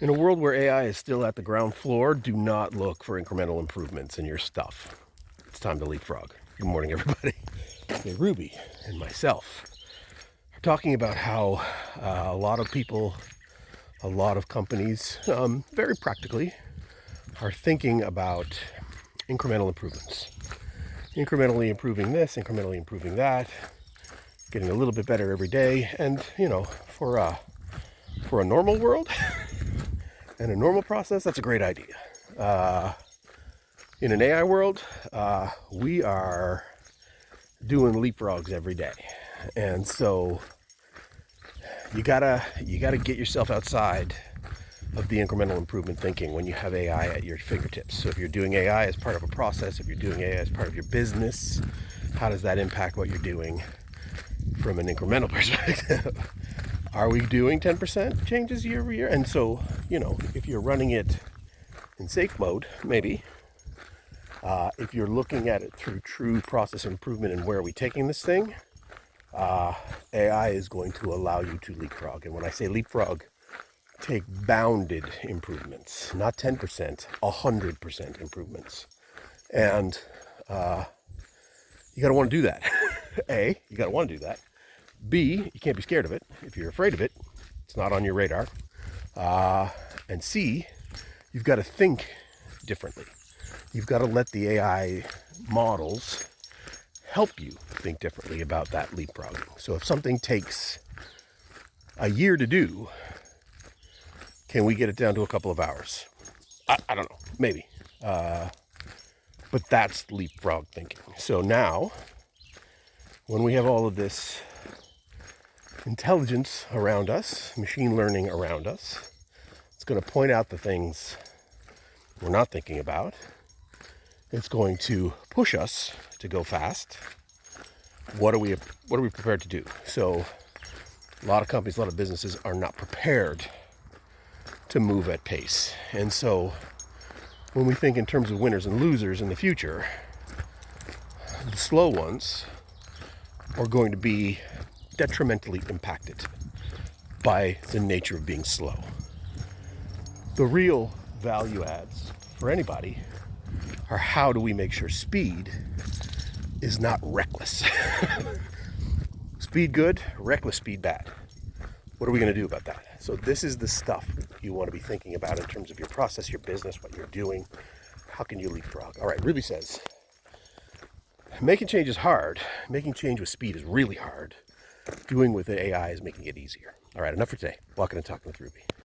In a world where AI is still at the ground floor, do not look for incremental improvements in your stuff. It's time to leapfrog. Good morning, everybody. Hey, Ruby and myself are talking about how a lot of people, a lot of companies, very practically, are thinking about incremental improvements. Incrementally improving this, incrementally improving that, getting a little bit better every day. And, for a normal world, and a normal process, that's a great idea. In an AI world, we are doing leapfrogs every day, and so you gotta get yourself outside of the incremental improvement thinking when you have AI at your fingertips. So if you're doing AI as part of a process, if you're doing AI as part of your business, how does that impact what you're doing from an incremental perspective? Are we doing 10% changes year over year? And so, if you're running it in safe mode, maybe. If you're looking at it through true process improvement and where are we taking this thing, AI is going to allow you to leapfrog. And when I say leapfrog, take bounded improvements, not 10%, 100% improvements. And you got to want to do that. A, you got to want to do that. B, you can't be scared of it. If you're afraid of it, it's not on your radar. And C, you've got to think differently. You've got to let the AI models help you think differently about that leapfrogging. So if something takes a year to do, can we get it down to a couple of hours? I don't know, maybe. But that's leapfrog thinking. So now, when we have all of this intelligence around us, machine learning around us, it's going to point out the things we're not thinking about. It's going to push us to go fast. What are we prepared to do? So a lot of companies, a lot of businesses are not prepared to move at pace. And so when we think in terms of winners and losers in the future, the slow ones are going to be detrimentally impacted by the nature of being slow. The real value adds for anybody are how do we make sure speed is not reckless. Speed good, reckless speed bad. What are we going to do about that? So this is the stuff you want to be thinking about in terms of your process, your business, what you're doing. How can you leapfrog? All right, Ruby says, making change is hard. Making change with speed is really hard. Doing with AI is making it easier. All right, enough for today. Walking and talking with Ruby.